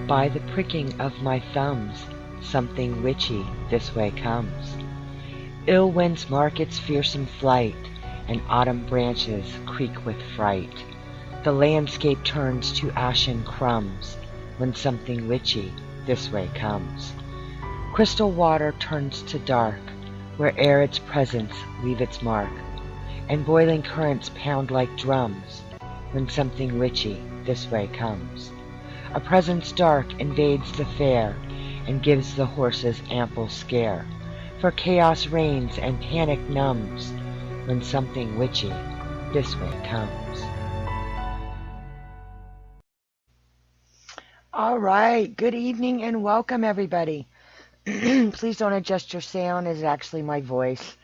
By the pricking of my thumbs, something witchy this way comes. Ill winds mark its fearsome flight, and autumn branches creak with fright. The landscape turns to ashen crumbs when something witchy this way comes. Crystal water turns to dark, where'er its presence leave its mark, and boiling currents pound like drums when something witchy this way comes. A presence dark invades the fair and gives the horses ample scare, for chaos reigns and panic numbs when something witchy this way comes. All right, good evening and welcome everybody. Please don't adjust your sound, it's actually my voice.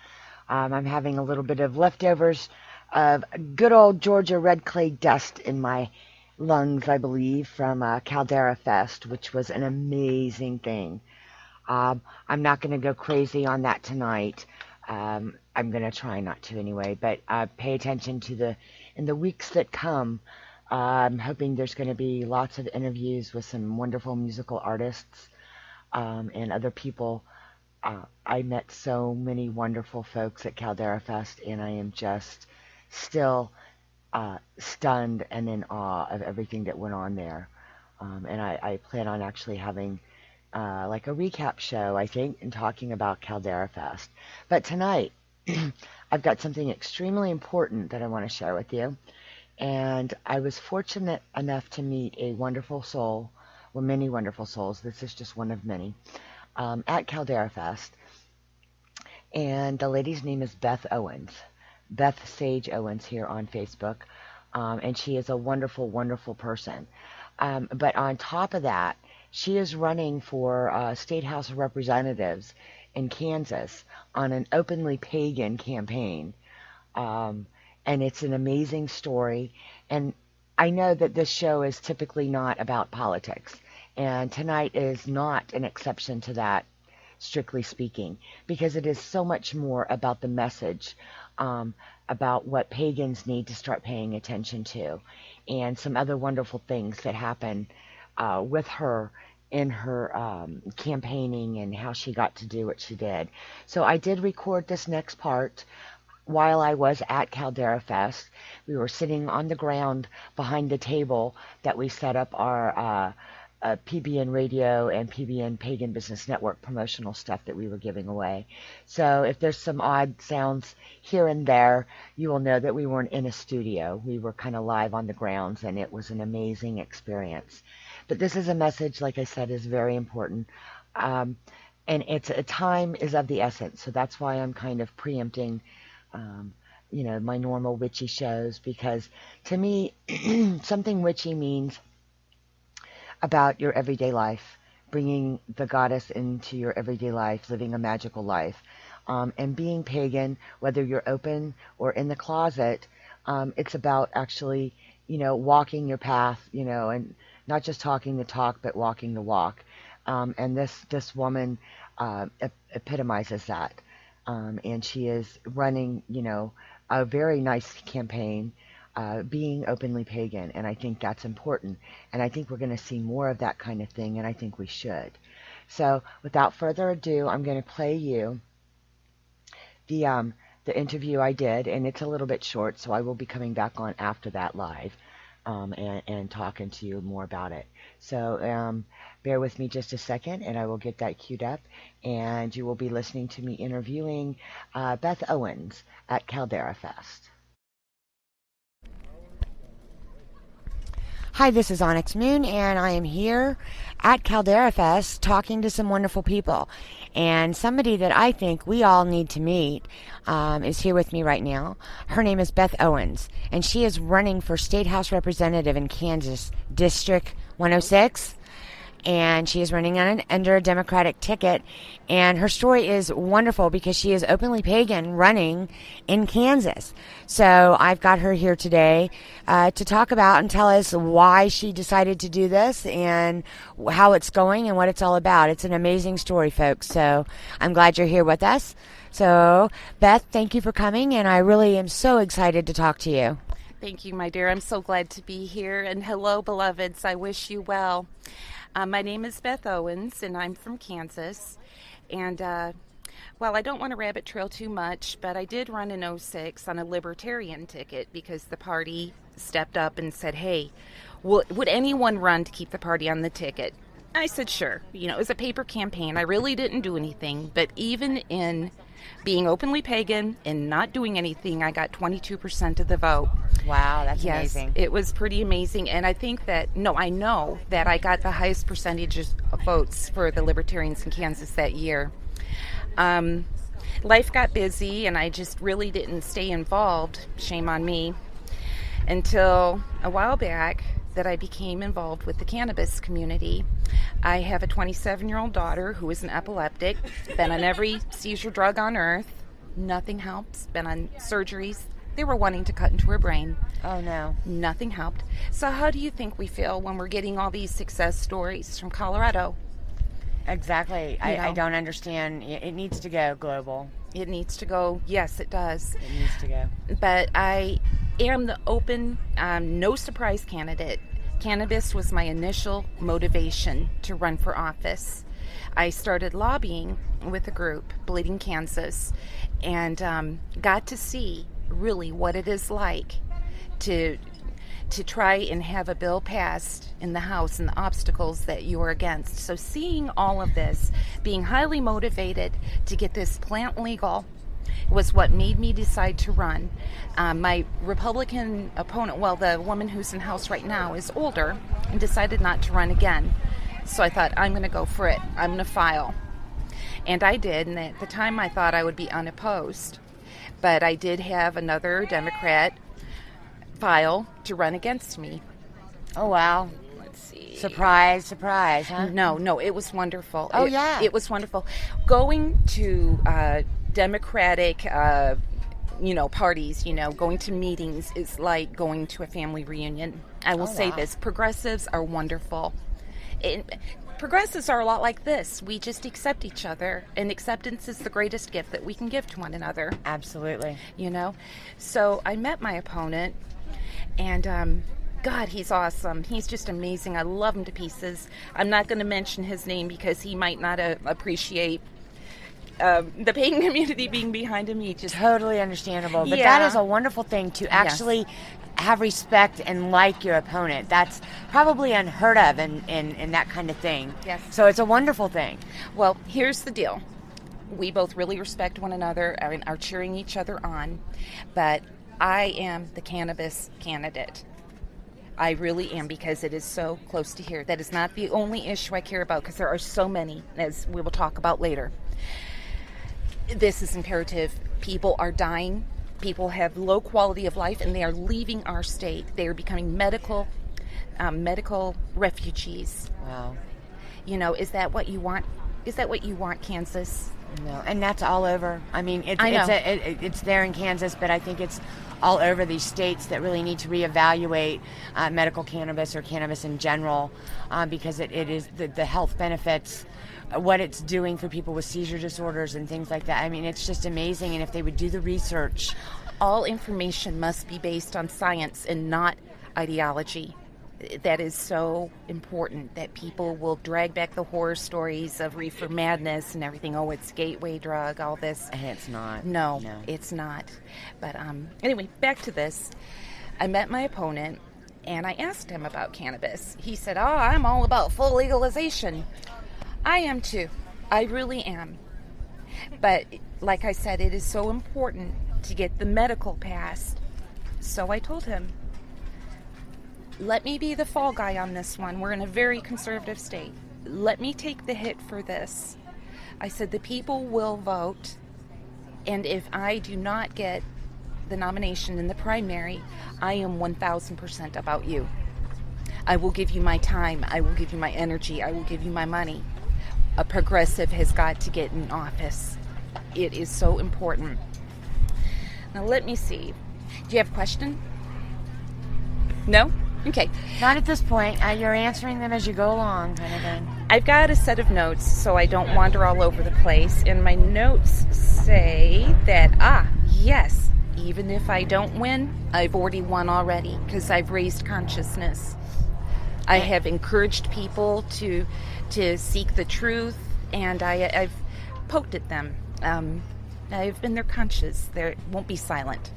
I'm having a little bit of leftovers of good old Georgia red clay dust in my lungs, I believe, from Caldera Fest, which was an amazing thing. I'm not going to go crazy on that tonight. I'm going to try not to anyway, but pay attention to in the weeks that come. I'm hoping there's going to be lots of interviews with some wonderful musical artists and other people. I met so many wonderful folks at Caldera Fest, and I am just still stunned and in awe of everything that went on there. And I plan on actually having like a recap show, I think, and talking about Caldera Fest. But tonight, I've got something extremely important that I want to share with you. And I was fortunate enough to meet a wonderful soul, well, many wonderful souls. This is just one of many, at Caldera Fest. And the lady's name is Beth Owens. Beth Sage Owens here on Facebook. And she is a wonderful, wonderful person. But on top of that, she is running for State House of Representatives in Kansas on an openly pagan campaign. And it's an amazing story. And I know that this show is typically not about politics. And tonight is not an exception to that, strictly speaking, because it is so much more about the message, about what pagans need to start paying attention to, and some other wonderful things that happen with her in her campaigning and how she got to do what she did. So I did record this next part while I was at Caldera Fest. We were sitting on the ground behind the table that we set up our PBN Radio and PBN Pagan Business Network promotional stuff that we were giving away. So if there's some odd sounds here and there, you will know that we weren't in a studio. We were kind of live on the grounds, and it was an amazing experience. But this is a message, like I said, is very important. And it's a time is of the essence. So that's why I'm kind of preempting my normal witchy shows, because to me, something witchy means about your everyday life, bringing the goddess into your everyday life, living a magical life, and being pagan, whether you're open or in the closet. It's about actually, walking your path, and not just talking the talk, but walking the walk. And this woman epitomizes that. And she is running, a very nice campaign, being openly pagan, and I think that's important. And I think we're going to see more of that kind of thing, and I think we should. So without further ado, I'm going to play you the interview I did, and it's a little bit short, so I will be coming back on after that live and talking to you more about it. So bear with me just a second, and I will get that queued up, and you will be listening to me interviewing Beth Owens at Caldera Fest. Hi, this is Onyx Moon, and I am here at Caldera Fest talking to some wonderful people. And somebody that I think we all need to meet is here with me right now. Her name is Beth Owens, and she is running for State House Representative in Kansas, District 106. And she is running under a Democratic ticket. And her story is wonderful because she is openly pagan running in Kansas. So I've got her here today to talk about and tell us why she decided to do this and how it's going and what it's all about. It's an amazing story, folks. So I'm glad you're here with us. So, Beth, thank you for coming, and I really am so excited to talk to you. Thank you, my dear. I'm so glad to be here. And hello, beloveds. I wish you well. My name is Beth Owens, and I'm from Kansas. And, well, I don't want to rabbit trail too much, but I did run in '06 on a libertarian ticket because the party stepped up and said, hey, would anyone run to keep the party on the ticket? I said, sure. You know, it was a paper campaign. I really didn't do anything, but even in being openly pagan and not doing anything, I got 22% of the vote. Wow, that's yes, amazing. It was pretty amazing. And I think that, I know that I got the highest percentages of votes for the Libertarians in Kansas that year. Life got busy and I just really didn't stay involved, shame on me, until a while back that I became involved with the cannabis community. I have a 27-year-old daughter who is an epileptic, been on every seizure drug on earth, nothing helps, been on surgeries. They were wanting to cut into her brain. Oh, no. Nothing helped. So how do you think we feel when we're getting all these success stories from Colorado? Exactly. I don't understand. It needs to go global. It needs to go. Yes, it does. It needs to go. But I am the open, no surprise candidate. Cannabis was my initial motivation to run for office. I started lobbying with a group, Bleeding Kansas, and got to see really what it is like to try and have a bill passed in the House and the obstacles that you are against. So seeing all of this, being highly motivated to get this plant legal, was what made me decide to run. My Republican opponent, well, the woman who's in House right now, is older and decided not to run again. So I thought, I'm going to go for it. I'm going to file. And I did, and at the time I thought I would be unopposed. But I did have another Democrat file to run against me. Oh, wow. Let's see. Surprise, surprise, huh? No, it was wonderful. Oh, yeah. It was wonderful. Going to Democratic, parties, going to meetings is like going to a family reunion. I will say this, progressives are wonderful. Progressives are a lot like this. We just accept each other, and acceptance is the greatest gift that we can give to one another. Absolutely. So I met my opponent, and God, he's awesome. He's just amazing. I love him to pieces. I'm not going to mention his name because he might not appreciate the pagan community being behind him. He just totally understandable. But Yeah. that is a wonderful thing to actually have respect and like your opponent. That's probably unheard of in that kind of thing. Yes. So it's a wonderful thing. Well, here's the deal. We both really respect one another and are cheering each other on, but I am the cannabis candidate. I really am, because it is so close to here. That is not the only issue I care about, because there are so many, as we will talk about later. This is imperative. People are dying. People have low quality of life, and they are leaving our state. They are becoming medical refugees. Wow. Is that what you want? Is that what you want, Kansas? No, and that's all over. I mean, I know. it's there in Kansas, but I think it's all over these states that really need to reevaluate medical cannabis or cannabis in general, because it is the health benefits, what it's doing for people with seizure disorders and things like that. I mean, it's just amazing. And if they would do the research. All information must be based on science and not ideology. That is so important, that people will drag back the horror stories of reefer madness and everything. Oh, it's gateway drug, all this. And it's not. No, it's not. But anyway, back to this. I met my opponent, and I asked him about cannabis. He said, I'm all about full legalization. I am too. I really am. But like I said, it is so important to get the medical passed. So I told him, let me be the fall guy on this one. We're in a very conservative state. Let me take the hit for this. I said, the people will vote, and if I do not get the nomination in the primary, I am 1,000% about you. I will give you my time. I will give you my energy. I will give you my money. A progressive has got to get in office. It is so important. Now let me see. Do you have a question? No? Okay. Not at this point. You're answering them as you go along, kind of thing. I've got a set of notes so I don't wander all over the place. And my notes say that, yes, even if I don't win, I've already won already, because I've raised consciousness. I have encouraged people to seek the truth, and I've poked at them. I've been their conscience. They won't be silent.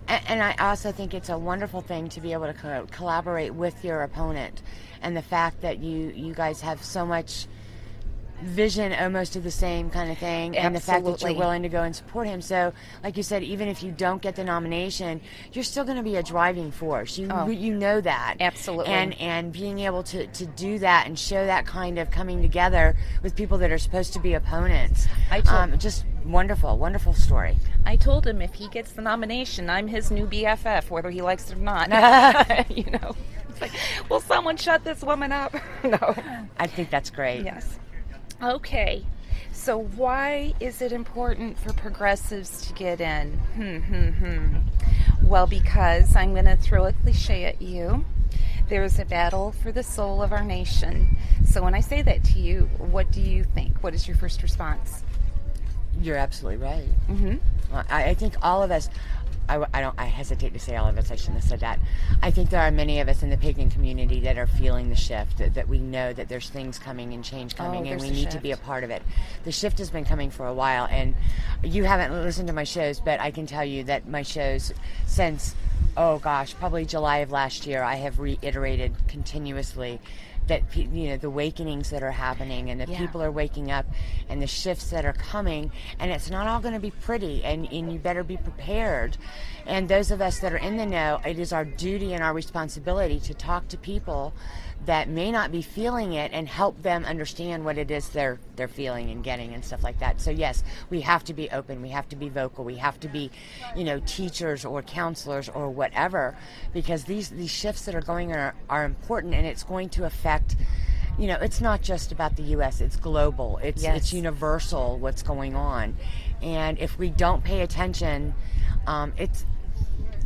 And I also think it's a wonderful thing to be able to collaborate with your opponent, and the fact that you guys have so much vision almost of the same kind of thing, and the fact that you're willing to go and support him. So like you said, even if you don't get the nomination, you're still going to be a driving force. You know that. Absolutely. And being able to do that and show that kind of coming together with people that are supposed to be opponents, just wonderful story. I told him if he gets the nomination, I'm his new BFF, whether he likes it or not. It's like, will someone shut this woman up? No. I think that's great. Yes. Okay, so why is it important for progressives to get in? Well, because I'm going to throw a cliche at you. There's a battle for the soul of our nation. So when I say that to you, what do you think? What is your first response? You're absolutely right. I think all of us, I hesitate to say all of us, I shouldn't have said that. I think there are many of us in the pagan community that are feeling the shift, that we know that there's things coming and change coming, and we need to be a part of it. The shift has been coming for a while, and you haven't listened to my shows, but I can tell you that my shows since, probably July of last year, I have reiterated continuously that the awakenings that are happening, and the people are waking up, and the shifts that are coming, and it's not all going to be pretty, and you better be prepared. And those of us that are in the know, it is our duty and our responsibility to talk to people that may not be feeling it and help them understand what it is they're feeling and getting and stuff like that. So yes, we have to be open, we have to be vocal, we have to be teachers or counselors or whatever, because these shifts that are going on are important, and it's going to affect, it's not just about the U.S., it's global, it's universal what's going on. And if we don't pay attention,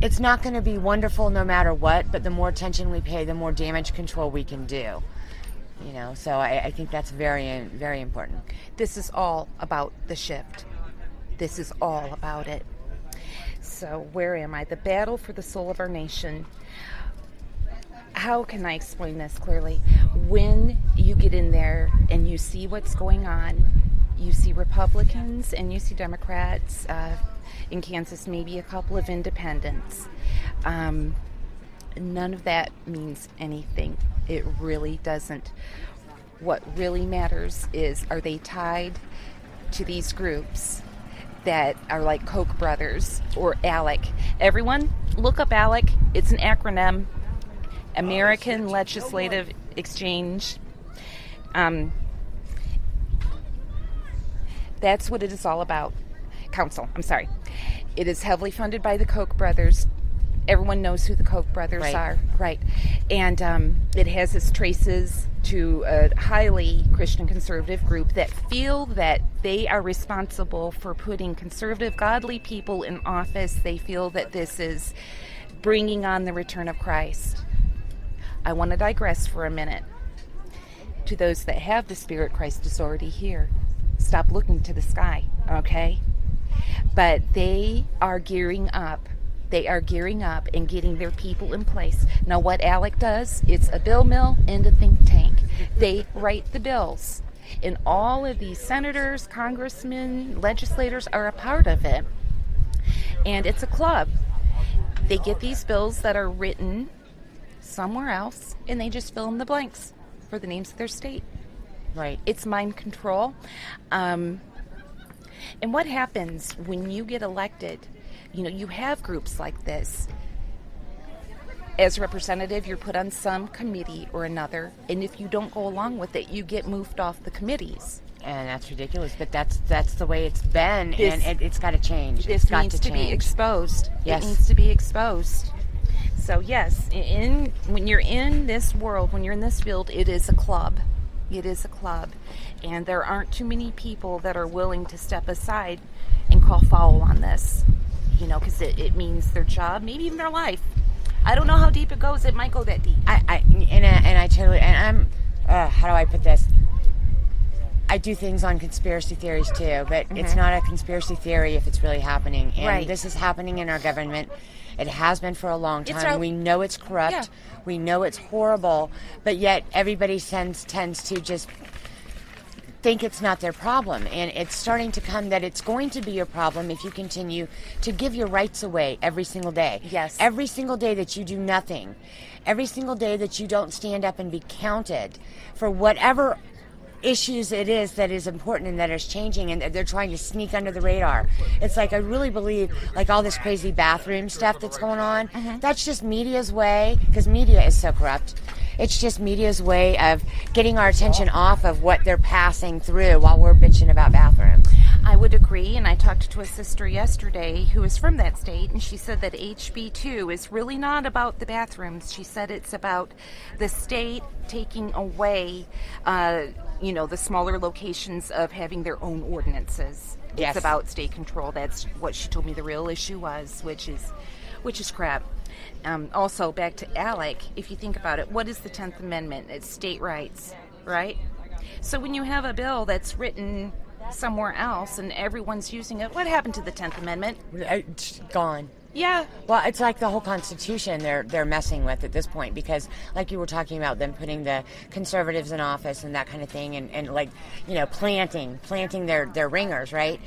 it's not going to be wonderful no matter what, but the more attention we pay, the more damage control we can do. So I think that's very, very important. This is all about the shift. This is all about it. So where am I? The battle for the soul of our nation. How can I explain this clearly? When you get in there and you see what's going on, you see Republicans and you see Democrats, in Kansas, maybe a couple of independents. None of that means anything. It really doesn't. What really matters is, are they tied to these groups that are like Koch brothers or ALEC? Everyone, look up ALEC. It's an acronym. American Legislative Exchange. That's what it is all about. Council, I'm sorry. It is heavily funded by the Koch brothers. Everyone knows who the Koch brothers are. Right. And it has its traces to a highly Christian conservative group that feel that they are responsible for putting conservative, godly people in office. They feel that this is bringing on the return of Christ. I want to digress for a minute. To those that have the Spirit, Christ is already here. Stop looking to the sky, okay? But they are gearing up. They are gearing up and getting their people in place. Now, what ALEC does, it's a bill mill and a think tank. They write the bills. And all of these senators, congressmen, legislators are a part of it. And it's a club. They get these bills that are written somewhere else, and they just fill in the blanks for the names of their state. Right. It's mind control. And what happens when you get elected? You have groups like this. As a representative, you're put on some committee or another, and if you don't go along with it, you get moved off the committees. And that's ridiculous, but that's the way it's been, and it's got to change. This needs to be exposed. Yes. It needs to be exposed. So yes, when you're in this world, when you're in this field, it is a club. It is a club. And there aren't too many people that are willing to step aside and call foul on this. Because it means their job, maybe even their life. I don't know how deep it goes. It might go that deep. I totally, and I'm, how do I put this? I do things on conspiracy theories too, but it's not a conspiracy theory if it's really happening. And this is happening in our government. It has been for a long time. We know it's corrupt. Yeah. We know it's horrible, but yet everybody tends to just think it's not their problem. And it's starting to come that it's going to be your problem if you continue to give your rights away every single day. Yes. Every single day that you do nothing. Every single day that you don't stand up and be counted for whatever issues it is that is important and that is changing, and they're trying to sneak under the radar. It's like, I really believe, like all this crazy bathroom stuff that's going on, that's just media's way, because media is so corrupt. It's just media's way of getting our attention off of what they're passing through while we're bitching about bathrooms. I would agree, and I talked to a sister yesterday who is from that state, and she said that HB2 is really not about the bathrooms. She said it's about the state taking away the smaller locations of having their own ordinances. Yes. It's about state control. That's what she told me the real issue was, which is crap. Also, back to Alec, if you think about it, what is the 10th Amendment? It's state rights, right? So when you have a bill that's written somewhere else and everyone's using it, what happened to the 10th Amendment? It's gone. Yeah. Well, it's like the whole Constitution they're messing with at this point, because like you were talking about them putting the conservatives in office and that kind of thing, and like, planting their ringers, right?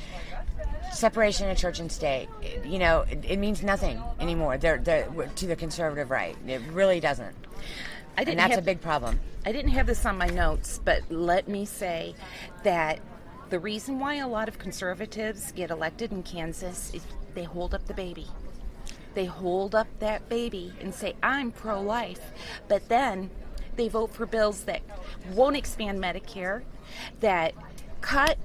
Separation of church and state, it means nothing anymore. They're to the conservative right. It really doesn't. And that's a big problem. I didn't have this on my notes, but let me say that the reason why a lot of conservatives get elected in Kansas is they hold up the baby. They hold up that baby and say, I'm pro-life. But then they vote for bills that won't expand Medicare, that cut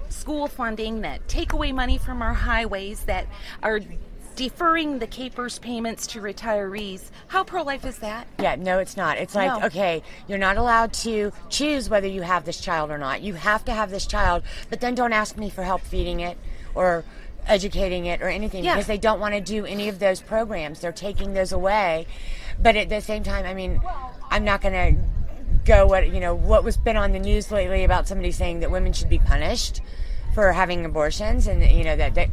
school funding, that take away money from our highways, that are deferring the CAPERS payments to retirees. How pro-life is that? Yeah, no, it's not. It's like, okay, you're not allowed to choose whether you have this child or not. You have to have this child, but then don't ask me for help feeding it or educating it or anything, because they don't want to do any of those programs. They're taking those away. But at the same time, I mean, I'm not going to go what was been on the news lately about somebody saying that women should be punished for having abortions, and that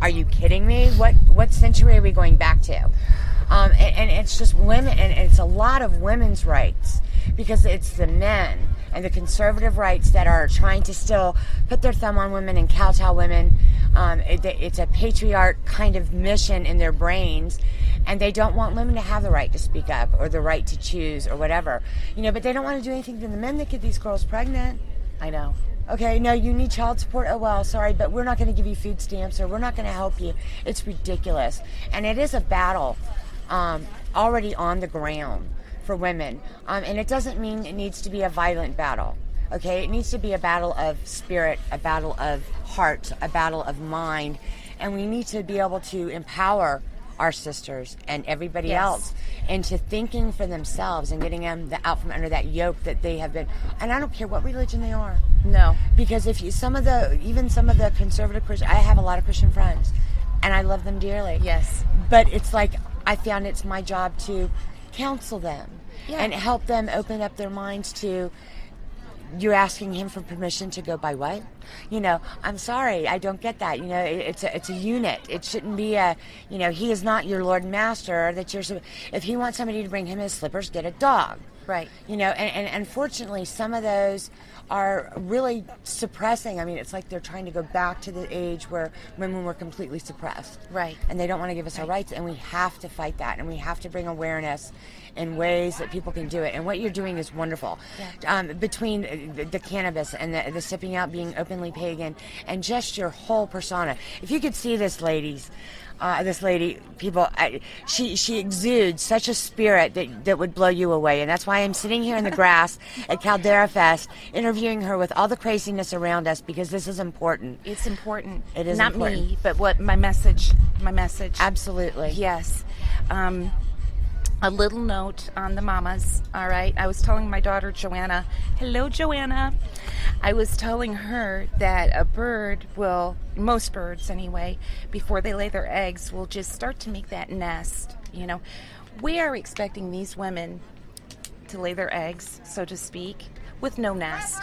are you kidding me? What century are we going back to? And it's just women, and it's a lot of women's rights, because it's the men and the conservative rights that are trying to still put their thumb on women and kowtow women. It's a patriarch kind of mission in their brains, and they don't want women to have the right to speak up or the right to choose or whatever. But they don't want to do anything to the men that get these girls pregnant. I know. Okay, no, you need child support. Oh, well, sorry, but we're not going to give you food stamps, or we're not going to help you. It's ridiculous. And it is a battle already on the ground for women. And it doesn't mean it needs to be a violent battle. Okay, it needs to be a battle of spirit, a battle of heart, a battle of mind. And we need to be able to empower our sisters and everybody else into thinking for themselves and getting them out from under that yoke that they have been. And I don't care what religion they are. No. Because if you, some of the conservative Christians, I have a lot of Christian friends, and I love them dearly. Yes. But it's like, I found it's my job to counsel them and help them open up their minds to, you're asking him for permission to go by what? I'm sorry, I don't get that. It's a unit. It shouldn't be he is not your Lord and Master. If he wants somebody to bring him his slippers, get a dog. Right. And unfortunately, some of those are really suppressing. I mean, it's like they're trying to go back to the age where women were completely suppressed. Right. And they don't want to give us our rights, and we have to fight that, and we have to bring awareness in ways that people can do it. And what you're doing is wonderful. Yeah. Between the cannabis and the sipping out, being openly pagan, and just your whole persona. If you could see this lady, people, she exudes such a spirit that would blow you away. And that's why I'm sitting here in the grass at Caldera Fest, interviewing her with all the craziness around us, because this is important. It's important. It is not important. me, but what my message. Absolutely. Yes. A little note on the mamas, all right? I was telling my daughter, Joanna, hello, Joanna. I was telling her that a bird will, most birds anyway, before they lay their eggs, will just start to make that nest, We are expecting these women to lay their eggs, so to speak, with no nest.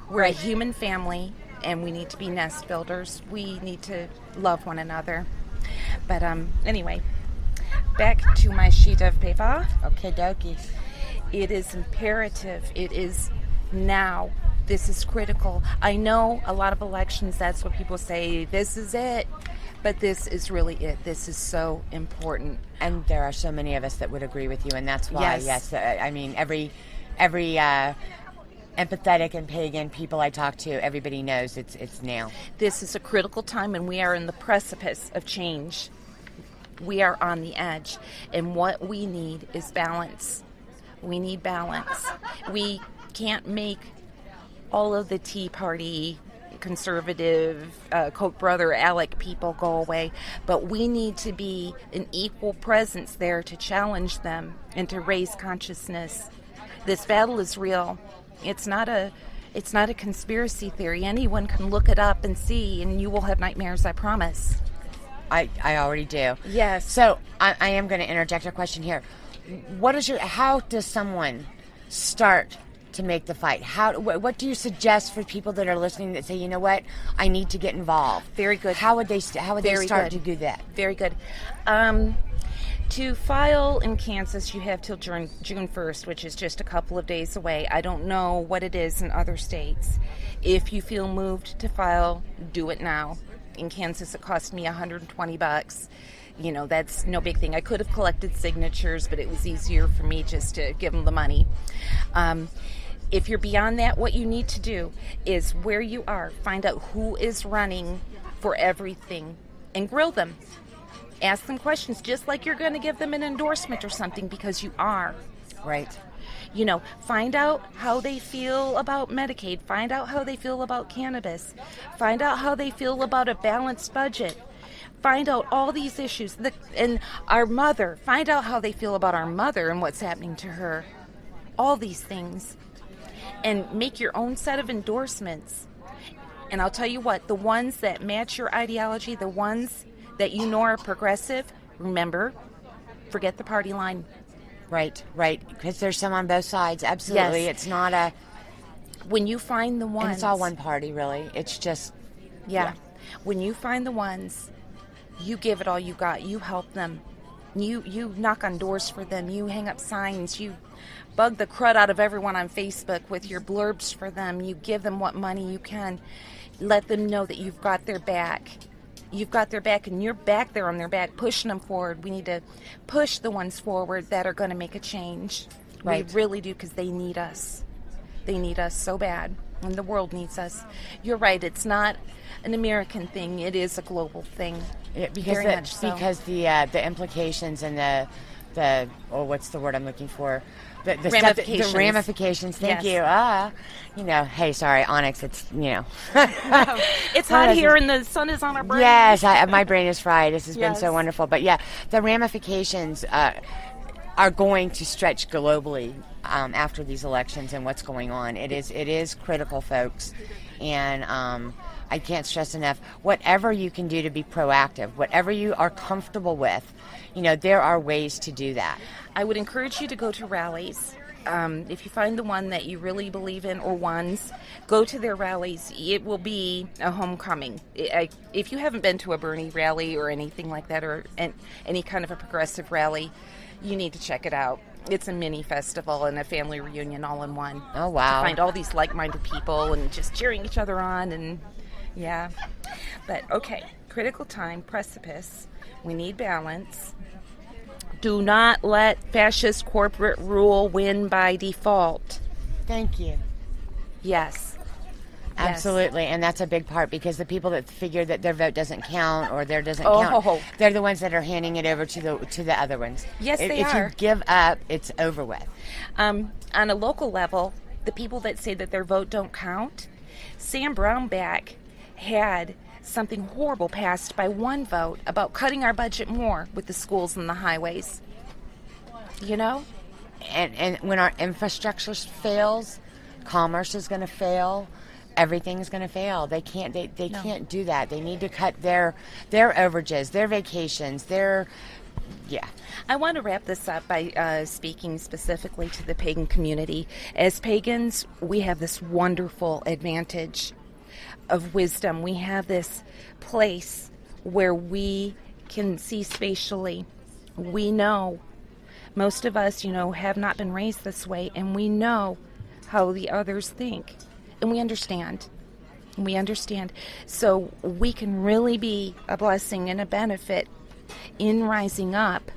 We're a human family, and we need to be nest builders. We need to love one another. But anyway, back to my sheet of paper. Okay, dokie. It is imperative. It is now. This is critical. I know a lot of elections, that's what people say, this is it. But this is really it. This is so important. And there are so many of us that would agree with you, and that's why, yes, I mean, every empathetic and pagan people I talk to, everybody knows it's now. This is a critical time, and we are in the precipice of change. We are on the edge, and what we need is balance. We need balance. We can't make all of the Tea Party, conservative, Koch brother, Alec people go away, but we need to be an equal presence there to challenge them and to raise consciousness. This battle is real. It's not a conspiracy theory. Anyone can look it up and see, and you will have nightmares, I promise. I already do. Yes. So I am going to interject a question here. How does someone start to make the fight? What do you suggest for people that are listening that say, you know what, I need to get involved? Very good. How would they start to do that? Very good. To file in Kansas, you have till June 1st, which is just a couple of days away. I don't know what it is in other states. If you feel moved to file, do it now. In Kansas, it cost me $120. You know, that's no big thing. I could have collected signatures, but it was easier for me just to give them the money. If you're beyond that, what you need to do is where you are, find out who is running for everything and grill them. Ask them questions just like you're going to give them an endorsement or something, because you are. Right. You know, find out how they feel about Medicaid. Find out how they feel about cannabis. Find out how they feel about a balanced budget. Find out all these issues. And our mother, find out how they feel about our mother and what's happening to her. All these things. And make your own set of endorsements. And I'll tell you what, the ones that match your ideology, the ones that you know are progressive, remember, forget the party line. Right. Because there's some on both sides. Absolutely. Yes. It's not a... When you find the ones... And it's all one party, really. It's just... Yeah. When you find the ones, you give it all you got. You help them. You knock on doors for them. You hang up signs. You bug the crud out of everyone on Facebook with your blurbs for them. You give them what money you can. Let them know that you've got their back. You've got their back, and you're back there on their back, pushing them forward. We need to push the ones forward that are going to make a change. Right. We really do, because they need us. They need us so bad, and the world needs us. You're right. It's not an American thing. It is a global thing. Yeah, because the implications and the what's the word I'm looking for? The ramifications. The ramifications. Thank you. Hey, sorry, Onyx. It's it's hot here and the sun is on our brain. Yes, my brain is fried. This has been so wonderful. But yeah, the ramifications are going to stretch globally after these elections and what's going on. It is critical, folks, and I can't stress enough. Whatever you can do to be proactive, whatever you are comfortable with, there are ways to do that. I would encourage you to go to rallies. If you find the one that you really believe in, or ones, go to their rallies. It will be a homecoming. If you haven't been to a Bernie rally or anything like that, or any kind of a progressive rally, you need to check it out. It's a mini festival and a family reunion all in one. Oh, wow. To find all these like-minded people and just cheering each other on, and yeah. But okay, critical time, precipice. We need balance. Do not let fascist corporate rule win by default. Thank you. Yes. Absolutely, and that's a big part, because the people that figure that their vote doesn't count or their doesn't count, they're the ones that are handing it over to the other ones. Yes, they are. If you give up, it's over with. On a local level, the people that say that their vote don't count, Sam Brownback had something horrible passed by one vote about cutting our budget more with the schools and the highways. And when our infrastructure fails, commerce is going to fail. Everything is going to fail. They can't. They can't do that. They need to cut their overages, their vacations, their Yeah. I want to wrap this up by speaking specifically to the pagan community. As pagans, we have this wonderful advantage of wisdom. We have this place where we can see spatially. We know, most of us, have not been raised this way, and we know how the others think, and we understand. We understand. So we can really be a blessing and a benefit in rising up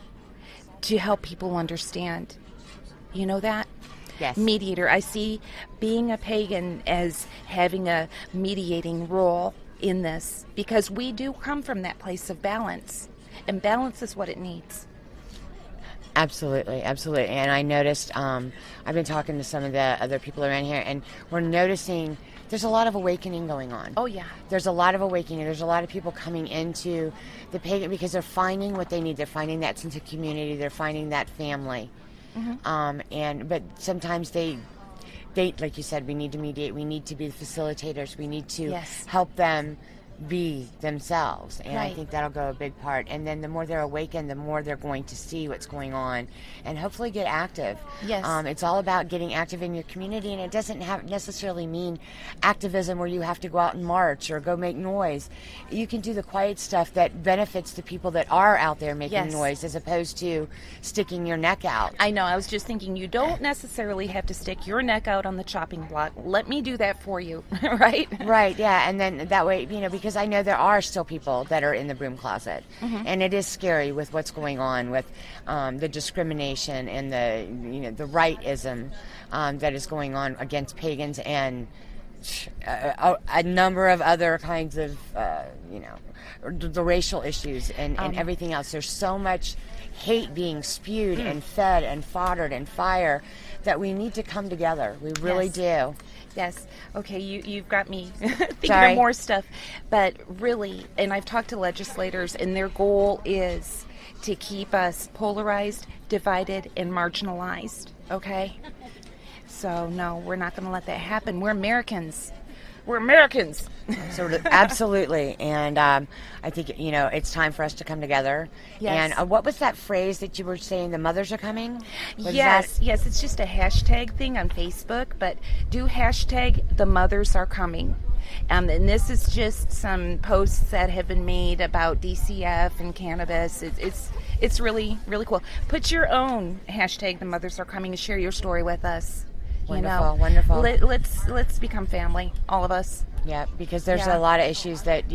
to help people understand. You know that? Yes. Mediator. I see being a pagan as having a mediating role in this, because we do come from that place of balance, and balance is what it needs. Absolutely, absolutely. And I noticed, I've been talking to some of the other people around here, and we're noticing there's a lot of awakening going on. Oh, yeah. There's a lot of awakening. There's a lot of people coming into the pagan because they're finding what they need. They're finding that sense of community. They're finding that family. Mm-hmm. But sometimes they, like you said, we need to mediate. We need to be the facilitators. We need to help them be themselves, and I think that'll go a big part. And then the more they're awakened, the more they're going to see what's going on and hopefully get active. Yes. It's all about getting active in your community, and it doesn't necessarily mean activism where you have to go out and march or go make noise. You can do the quiet stuff that benefits the people that are out there making noise, as opposed to sticking your neck out. I know, I was just thinking, you don't necessarily have to stick your neck out on the chopping block. Let me do that for you. Right, yeah. And then that way, because I know there are still people that are in the broom closet, and it is scary with what's going on with the discrimination and the rightism that is going on against pagans and a number of other kinds of the racial issues and everything else. There's so much hate being spewed and fed and foddered and fire that we need to come together. We really do. Yes. Okay, you've got me thinking of more stuff. But really, and I've talked to legislators, and their goal is to keep us polarized, divided, and marginalized. Okay? So, no, we're not going to let that happen. We're Americans. We're Americans. Absolutely. And I think, it's time for us to come together. Yes. And what was that phrase that you were saying, the mothers are coming? Yes, it's just a hashtag thing on Facebook, but do hashtag the mothers are coming. And this is just some posts that have been made about DCF and cannabis. It's really, really cool. Put your own hashtag the mothers are coming and share your story with us. Wonderful. Let's become family, all of us. Yeah, because there's a lot of issues that,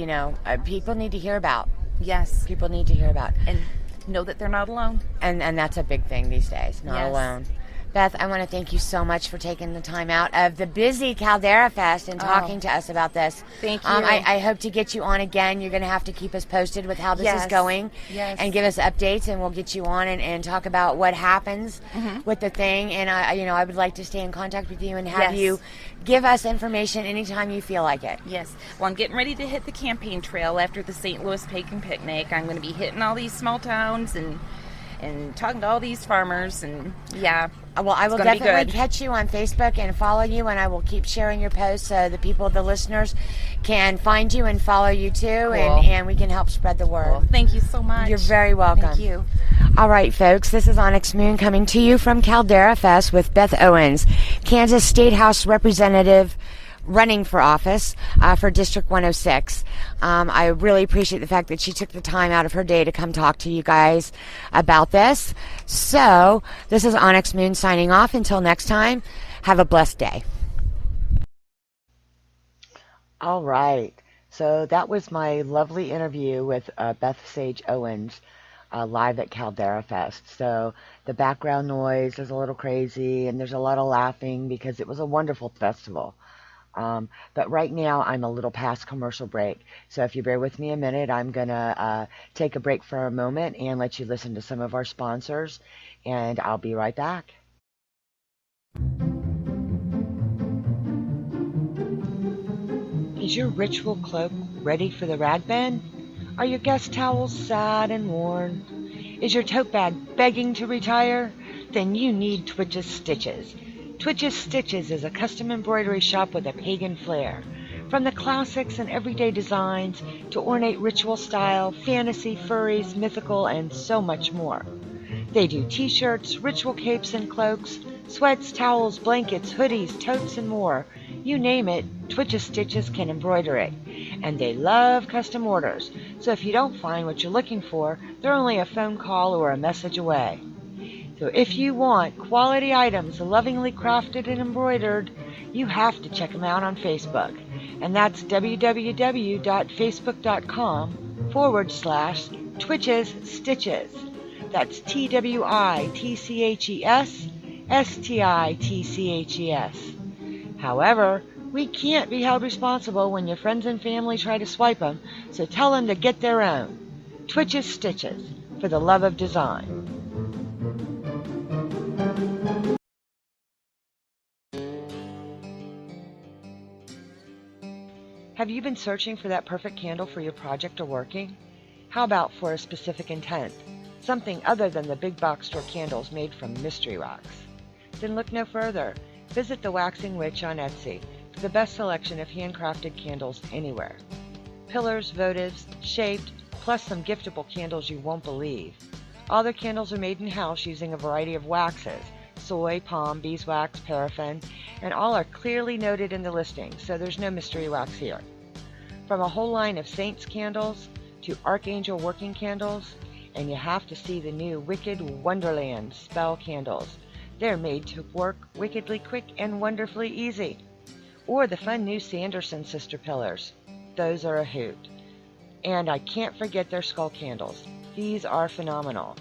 people need to hear about. Yes. People need to hear about. And know that they're not alone. And that's a big thing these days, not alone. Beth, I want to thank you so much for taking the time out of the busy Caldera Fest and talking to us about this. Thank you. I hope to get you on again. You're going to have to keep us posted with how this is going and give us updates, and we'll get you on and talk about what happens with the thing. And I would like to stay in contact with you and have you give us information anytime you feel like it. Yes. Well, I'm getting ready to hit the campaign trail after the St. Louis Pagan Picnic. I'm going to be hitting all these small towns and talking to all these farmers, and well, I will definitely catch you on Facebook and follow you, and I will keep sharing your posts so the listeners can find you and follow you too. Cool. and we can help spread the word. Cool. Thank you so much. You're very welcome. Thank you. All right, folks, this is Onyx Moon coming to you from Caldera Fest with Beth Owens, Kansas State House Representative, running for office for District 106. I really appreciate the fact that she took the time out of her day to come talk to you guys about this. So, this is Onyx Moon signing off. Until next time, have a blessed day. All right. So, that was my lovely interview with Beth Sage Owens live at Caldera Fest. So, the background noise is a little crazy, and there's a lot of laughing because it was a wonderful festival. But right now I'm a little past commercial break. So if you bear with me a minute, I'm going to take a break for a moment and let you listen to some of our sponsors, and I'll be right back. Is your ritual cloak ready for the rag bin? Are your guest towels sad and worn? Is your tote bag begging to retire? Then you need Twitch's Stitches. Twitch's Stitches is a custom embroidery shop with a pagan flair. From the classics and everyday designs to ornate ritual style, fantasy, furries, mythical, and so much more. They do t-shirts, ritual capes and cloaks, sweats, towels, blankets, hoodies, totes, and more. You name it, Twitch's Stitches can embroider it. And they love custom orders, so if you don't find what you're looking for, they're only a phone call or a message away. So if you want quality items lovingly crafted and embroidered, you have to check them out on Facebook. And that's www.facebook.com/Twitches Stitches. That's TWITCHES STITCHES. However, we can't be held responsible when your friends and family try to swipe them, so tell them to get their own. Twitches Stitches, for the love of design. Have you been searching for that perfect candle for your project or working? How about for a specific intent? Something other than the big box store candles made from mystery wax? Then look no further. Visit the Waxing Witch on Etsy for the best selection of handcrafted candles anywhere. Pillars, votives, shaped, plus some giftable candles you won't believe. All their candles are made in-house using a variety of waxes: soy, palm, beeswax, paraffin, and all are clearly noted in the listing, so there's no mystery wax here. From a whole line of saints candles to archangel working candles, and you have to see the new Wicked Wonderland spell candles. They're made to work wickedly quick and wonderfully easy. Or the fun new Sanderson sister pillars. Those are a hoot. And I can't forget their skull candles. These are phenomenal.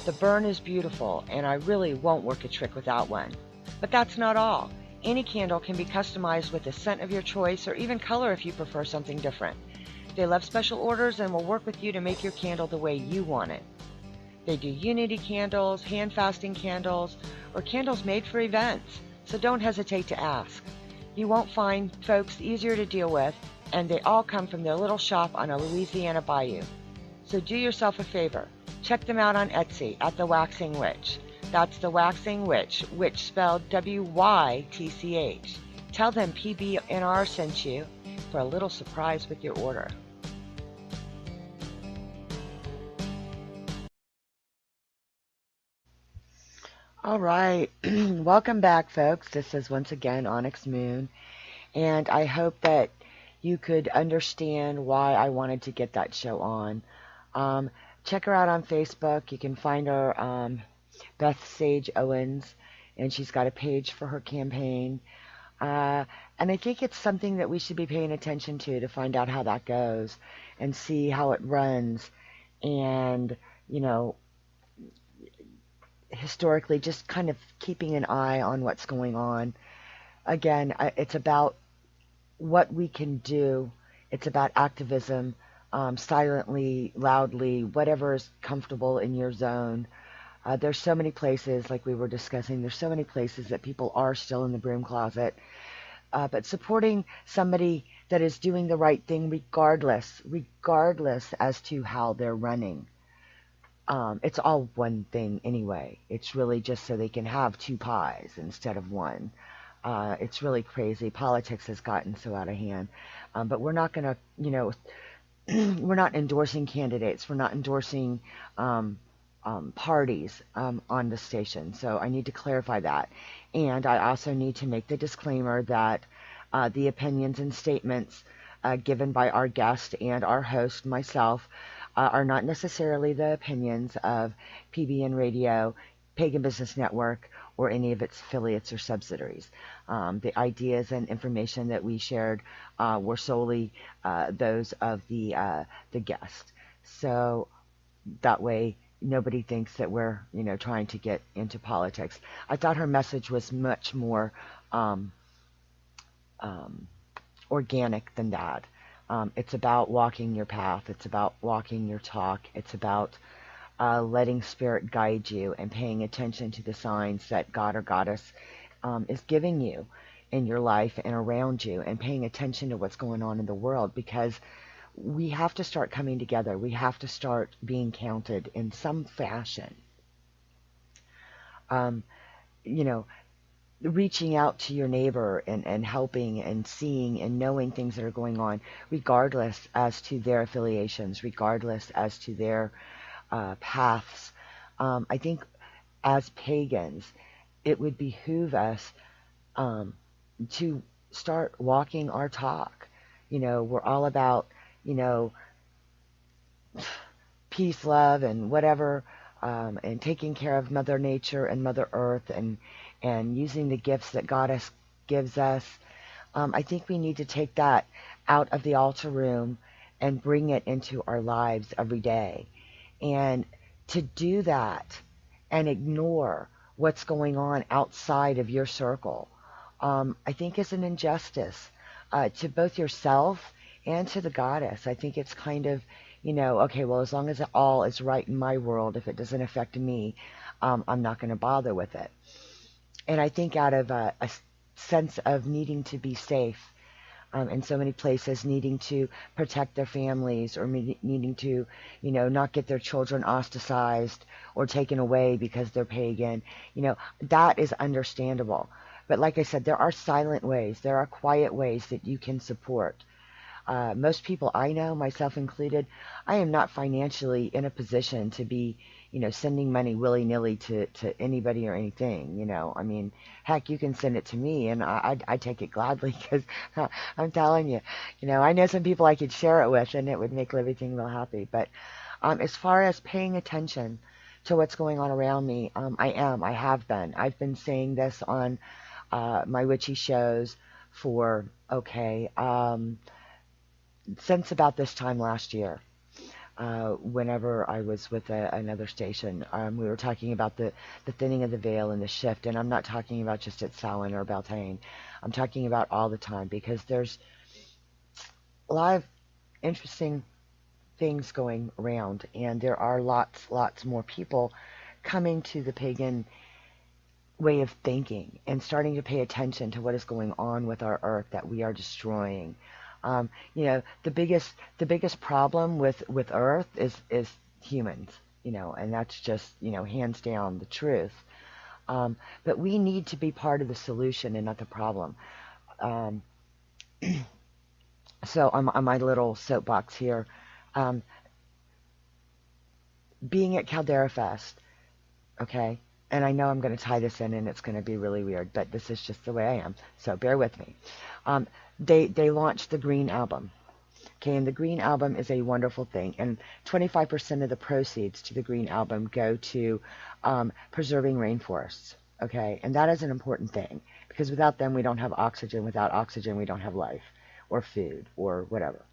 The burn is beautiful, and I really won't work a trick without one. But that's not all. Any candle can be customized with a scent of your choice, or even color if you prefer something different. They love special orders and will work with you to make your candle the way you want it. They do unity candles, hand fasting candles, or candles made for events, so don't hesitate to ask. You won't find folks easier to deal with, and they all come from their little shop on a Louisiana bayou. So do yourself a favor. Check them out on Etsy at The Waxing Witch. That's The Waxing Witch, witch spelled WYTCH. Tell them PBNR sent you for a little surprise with your order. All right, welcome back, folks. This is once again Onyx Moon, and I hope that you could understand why I wanted to get that show on. Check her out on Facebook. You can find her, Beth Sage Owens, and she's got a page for her campaign. And I think it's something that we should be paying attention to find out how that goes and see how it runs. And, historically, just kind of keeping an eye on what's going on. Again, it's about what we can do. It's about activism, silently, loudly, whatever is comfortable in your zone. There's so many places, like we were discussing, there's so many places that people are still in the broom closet. But supporting somebody that is doing the right thing regardless as to how they're running. It's all one thing anyway. It's really just so they can have two pies instead of one. It's really crazy. Politics has gotten so out of hand. But we're not going to, we're not endorsing candidates. We're not endorsing parties on the station. So I need to clarify that. And I also need to make the disclaimer that the opinions and statements given by our guest and our host, myself, are not necessarily the opinions of PBN Radio, Pagan Business Network, or any of its affiliates or subsidiaries. The ideas and information that we shared were solely those of the guest. So that way nobody thinks that we're trying to get into politics. I thought her message was much more organic than that. It's about walking your path. It's about walking your talk. It's about letting spirit guide you and paying attention to the signs that God or Goddess is giving you in your life and around you, and paying attention to what's going on in the world, because we have to start coming together. We have to start being counted in some fashion. You know, reaching out to your neighbor and helping and seeing and knowing things that are going on, regardless as to their affiliations, regardless as to their paths. I think as pagans, it would behoove us um, to start walking our talk. We're all about, you know, peace, love, and whatever, and taking care of Mother Nature and Mother Earth, and using the gifts that Goddess gives us. I think we need to take that out of the altar room and bring it into our lives every day. And to do that and ignore what's going on outside of your circle, I think is an injustice to both yourself and to the goddess. I think it's kind of, okay, well, as long as it all is right in my world, if it doesn't affect me, I'm not going to bother with it. And I think out of a sense of needing to be safe, in so many places, needing to protect their families, or needing to, not get their children ostracized or taken away because they're pagan, that is understandable. But like I said, there are silent ways, there are quiet ways that you can support. Most people I know, myself included, I am not financially in a position to be, sending money willy-nilly to anybody or anything. I mean, heck, you can send it to me, and I take it gladly, because I'm telling you, I know some people I could share it with, and it would make everything real happy. But as far as paying attention to what's going on around me, I have been. I've been saying this on my witchy shows for, okay, since about this time last year, whenever I was with another station, we were talking about the thinning of the veil and the shift. And I'm not talking about just at Samhain or Beltane. I'm talking about all the time, because there's a lot of interesting things going around, and there are lots more people coming to the pagan way of thinking and starting to pay attention to what is going on with our earth that we are destroying. The biggest problem with Earth is humans, and that's just, hands down the truth. But we need to be part of the solution and not the problem. Um, so on my little soapbox here, um, being at Caldera Fest, okay, and I know I'm going to tie this in and it's going to be really weird, but this is just the way I am, so bear with me. They launched the Green Album. Okay, and the Green Album is a wonderful thing, and 25% of the proceeds to the Green Album go to preserving rainforests. Okay, and that is an important thing, because without them we don't have oxygen. Without oxygen we don't have life, or food, or whatever.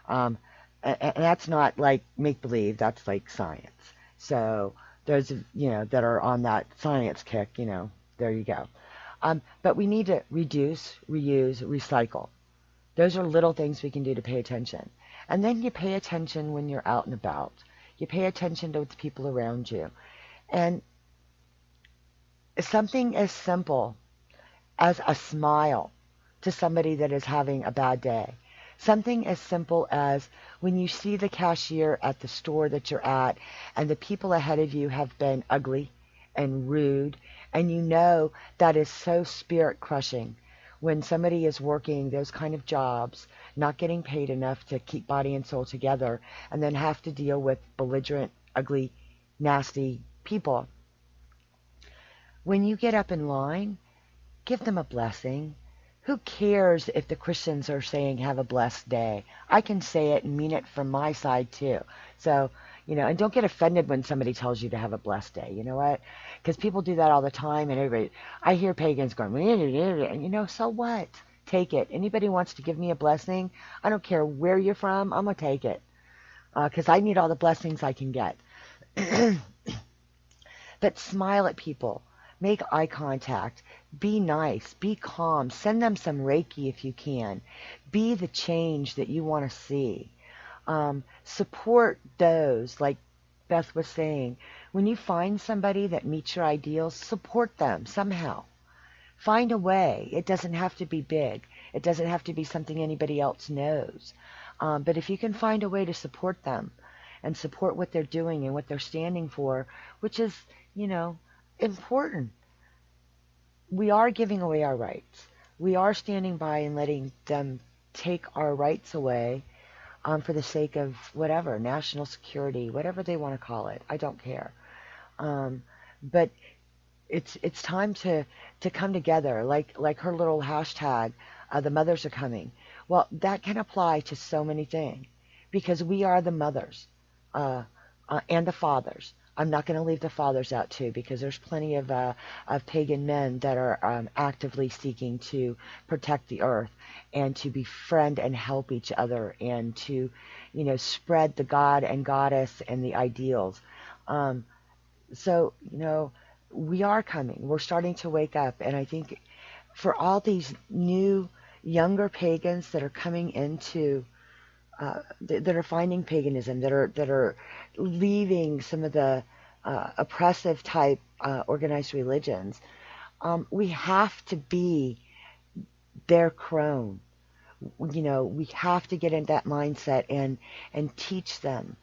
And that's not like make-believe, that's like science. So those, that are on that science kick, there you go. But we need to reduce, reuse, recycle. Those are little things we can do to pay attention. And then you pay attention when you're out and about. You pay attention to the people around you. And something as simple as a smile to somebody that is having a bad day. Something as simple as when you see the cashier at the store that you're at, and the people ahead of you have been ugly and rude, and that is so spirit crushing when somebody is working those kind of jobs, not getting paid enough to keep body and soul together, and then have to deal with belligerent, ugly, nasty people. When you get up in line, give them a blessing. Who cares if the Christians are saying have a blessed day? I can say it and mean it from my side too. So, and don't get offended when somebody tells you to have a blessed day. You know what? Because people do that all the time, and everybody, I hear pagans going, so what? Take it. Anybody wants to give me a blessing, I don't care where you're from, I'm going to take it. Because I need all the blessings I can get. But smile at people. Make eye contact. Be nice. Be calm. Send them some Reiki if you can. Be the change that you want to see. Support those, like Beth was saying. When you find somebody that meets your ideals, support them somehow. Find a way. It doesn't have to be big. It doesn't have to be something anybody else knows. But if you can find a way to support them and support what they're doing and what they're standing for, which is, important. we are giving away our rights. We are standing by and letting them take our rights away for the sake of whatever, national security, whatever they want to call it. I don't care. Um, but it's time to come together, like her little hashtag, the mothers are coming. Well, that can apply to so many things because we are the mothers uh, and the fathers. I'm not going to leave the fathers out too because there's plenty of pagan men that are actively seeking to protect the earth and to befriend and help each other and to, spread the God and goddess and the ideals. Um, so, we are coming. We're starting to wake up. And I think for all these new, younger pagans that are coming into, that are finding paganism, that are leaving some of the oppressive type organized religions, we have to be their crone. We have to get in that mindset and teach them.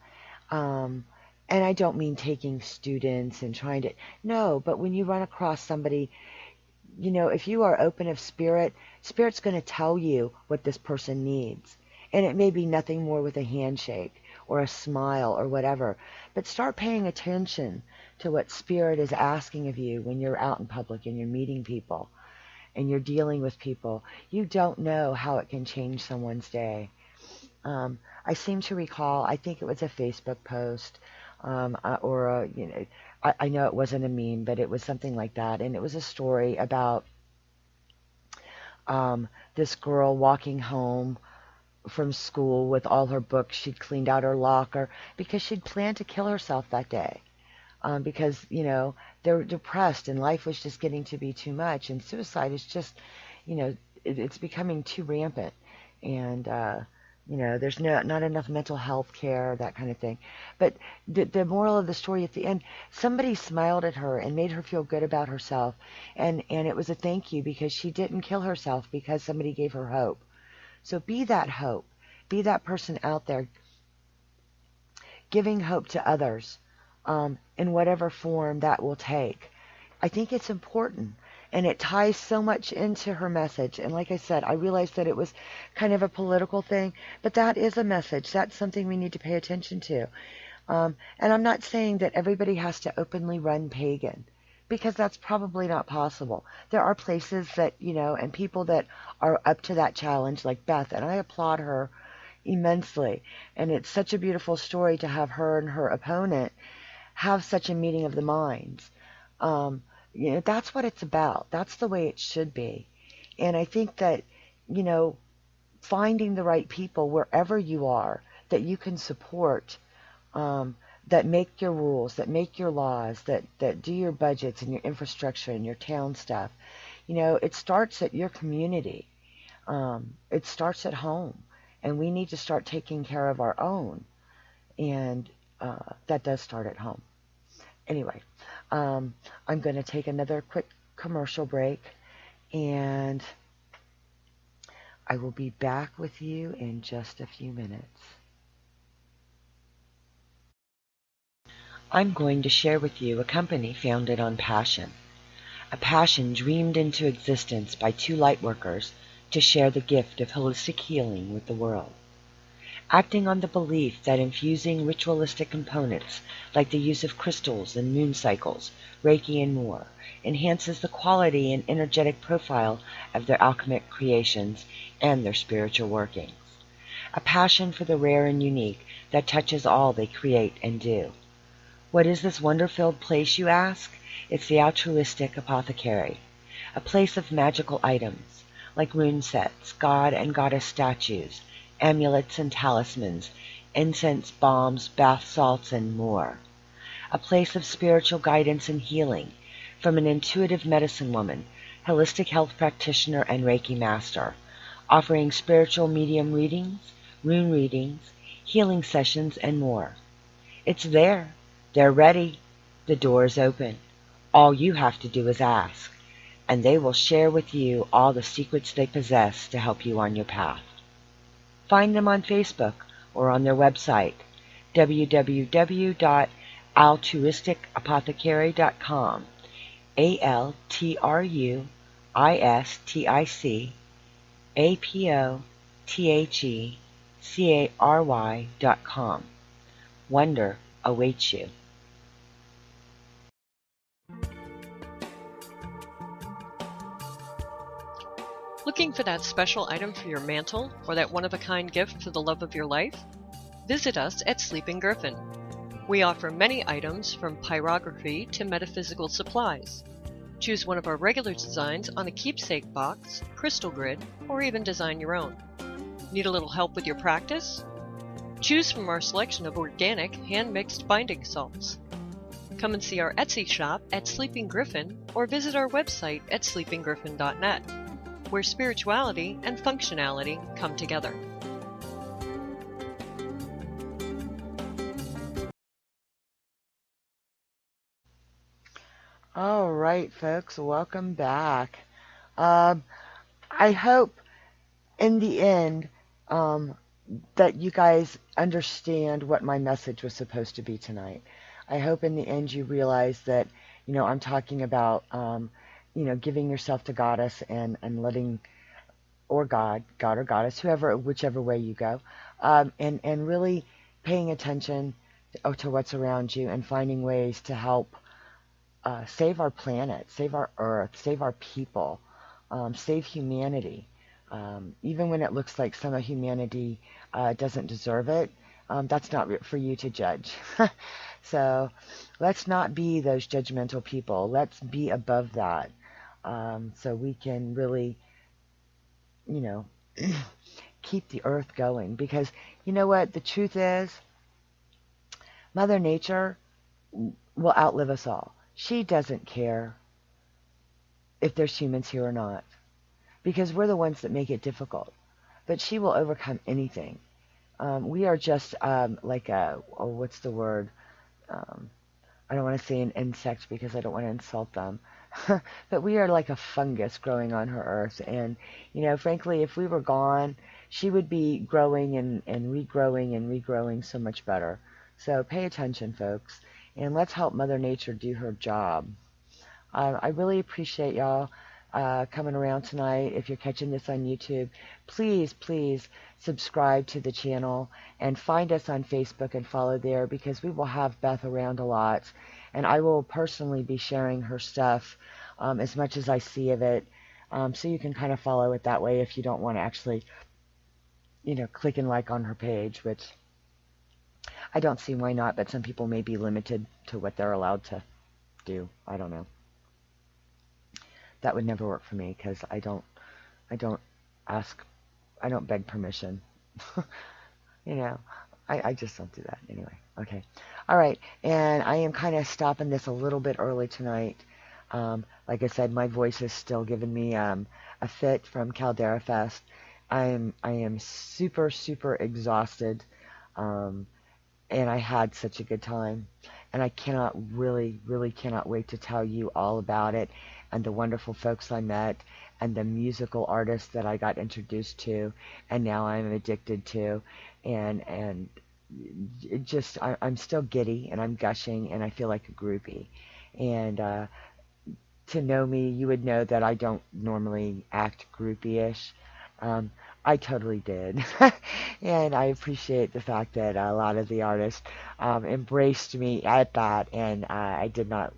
Um, and I don't mean taking students and trying to, no, but when you run across somebody, if you are open of spirit, spirit's going to tell you what this person needs. And it may be nothing more with a handshake or a smile or whatever. But start paying attention to what spirit is asking of you when you're out in public and you're meeting people and you're dealing with people. You don't know how it can change someone's day. I seem to recall, I think it was a Facebook post, or I know it wasn't a meme, but it was something like that, and it was a story about this girl walking home from school with all her books. She'd cleaned out her locker because she'd planned to kill herself that day, because they were depressed and life was just getting to be too much, and suicide is just, it's becoming too rampant, and there's not enough mental health care, that kind of thing. But the moral of the story at the end, somebody smiled at her and made her feel good about herself. And it was a thank you because she didn't kill herself because somebody gave her hope. So be that hope. Be that person out there giving hope to others in whatever form that will take. I think it's important. And it ties so much into her message. And like I said, I realized that it was kind of a political thing, but that is a message. That's something we need to pay attention to. And I'm not saying that everybody has to openly run pagan, because that's probably not possible. There are places that, and people that are up to that challenge, like Beth, and I applaud her immensely. And it's such a beautiful story to have her and her opponent have such a meeting of the minds. That's what it's about. That's the way it should be. And I think that, finding the right people wherever you are that you can support, that make your rules, that make your laws, that do your budgets and your infrastructure and your town stuff, it starts at your community. It starts at home. And we need to start taking care of our own. And that does start at home. Anyway, I'm going to take another quick commercial break, and I will be back with you in just a few minutes. I'm going to share with you a company founded on passion, a passion dreamed into existence by two lightworkers to share the gift of holistic healing with the world. Acting on the belief that infusing ritualistic components like the use of crystals and moon cycles, Reiki and more, enhances the quality and energetic profile of their alchemic creations and their spiritual workings. A passion for the rare and unique that touches all they create and do. What is this wonder-filled place, you ask? It's the altruistic apothecary, a place of magical items, like rune sets, god and goddess statues, amulets and talismans, incense, balms, bath salts, and more. A place of spiritual guidance and healing from an intuitive medicine woman, holistic health practitioner, and Reiki master, offering spiritual medium readings, rune readings, healing sessions, and more. It's there. They're ready. The door is open. All you have to do is ask, and they will share with you all the secrets they possess to help you on your path. Find them on Facebook or on their website, www.altruisticapothecary.com, ALTRUISTICAPOTHECARY.com. Wonder awaits you. Looking for that special item for your mantle or that one-of-a-kind gift for the love of your life? Visit us at Sleeping Griffin. We offer many items from pyrography to metaphysical supplies. Choose one of our regular designs on a keepsake box, crystal grid, or even design your own. Need a little help with your practice? Choose from our selection of organic, hand-mixed binding salts. Come and see our Etsy shop at Sleeping Griffin or visit our website at sleepinggriffin.net, where spirituality and functionality come together. All right, folks, welcome back. I hope in the end that you guys understand what my message was supposed to be tonight. I hope in the end you realize that, I'm talking about, giving yourself to Goddess and letting, or God or Goddess, whichever way you go, and really paying attention to what's around you and finding ways to help save our planet, save our Earth, save our people, save humanity. Even when it looks like some of humanity doesn't deserve it, that's not for you to judge. So let's not be those judgmental people. Let's be above that, so we can really, keep the earth going. Because you know what? The truth is, Mother Nature will outlive us all. She doesn't care if there's humans here or not, because we're the ones that make it difficult. But she will overcome anything. We are just like what's the word? I don't want to say an insect because I don't want to insult them. But we are like a fungus growing on her earth. And, frankly, if we were gone, she would be growing and regrowing and regrowing so much better. So pay attention, folks. And let's help Mother Nature do her job. I really appreciate y'all coming around tonight. If you're catching this on YouTube, please subscribe to the channel and find us on Facebook and follow there, because we will have Beth around a lot, and I will personally be sharing her stuff as much as I see of it, so you can kind of follow it that way if you don't want to actually, click and like on her page, which I don't see why not, but some people may be limited to what they're allowed to do. I don't know. That would never work for me, because I don't beg permission. I just don't do that anyway. Okay. All right. And I am kind of stopping this a little bit early tonight. Like I said, my voice is still giving me a fit from Caldera Fest. I am super exhausted. And I had such a good time. And I really cannot wait to tell you all about it, and the wonderful folks I met, and the musical artists that I got introduced to, and now I'm addicted to, and it just, I'm still giddy, and I'm gushing, and I feel like a groupie. And to know me, you would know that I don't normally act groupie-ish. I totally did. And I appreciate the fact that a lot of the artists embraced me at that, and I did not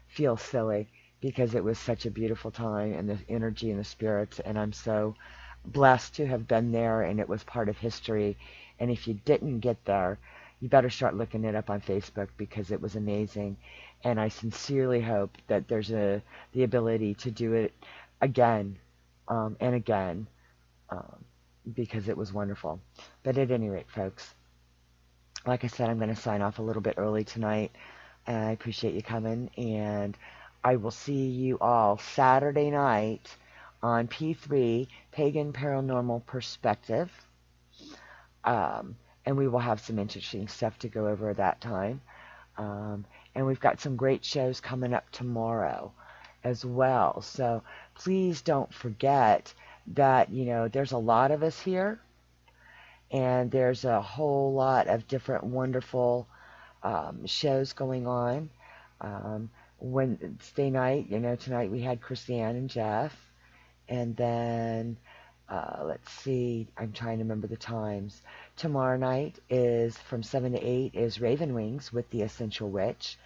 feel silly, because it was such a beautiful time, and the energy and the spirits, and I'm so blessed to have been there, and it was part of history. And if you didn't get there, you better start looking it up on Facebook, because it was amazing. And I sincerely hope that there's the ability to do it again and again, because it was wonderful. But at any rate, folks, like I said, I'm going to sign off a little bit early tonight. I appreciate you coming, and I will see you all Saturday night on P3, Pagan Paranormal Perspective. And we will have some interesting stuff to go over at that time. And we've got some great shows coming up tomorrow as well. So please don't forget that, there's a lot of us here, and there's a whole lot of different wonderful shows going on. Wednesday night, tonight we had Christiane and Jeff. And then, let's see, I'm trying to remember the times. Tomorrow night is from 7 to 8 is Raven Wings with the Essential Witch.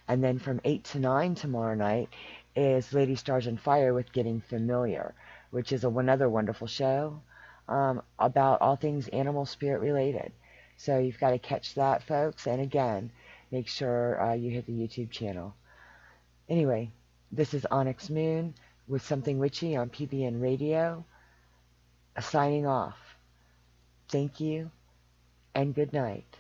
And then from 8 to 9 tomorrow night is Lady Stars on Fire with Getting Familiar, which is another wonderful show about all things animal spirit related. So you've got to catch that, folks. And again, make sure you hit the YouTube channel. Anyway, this is Onyx Moon with Something Witchy on PBN Radio, signing off. Thank you, and good night.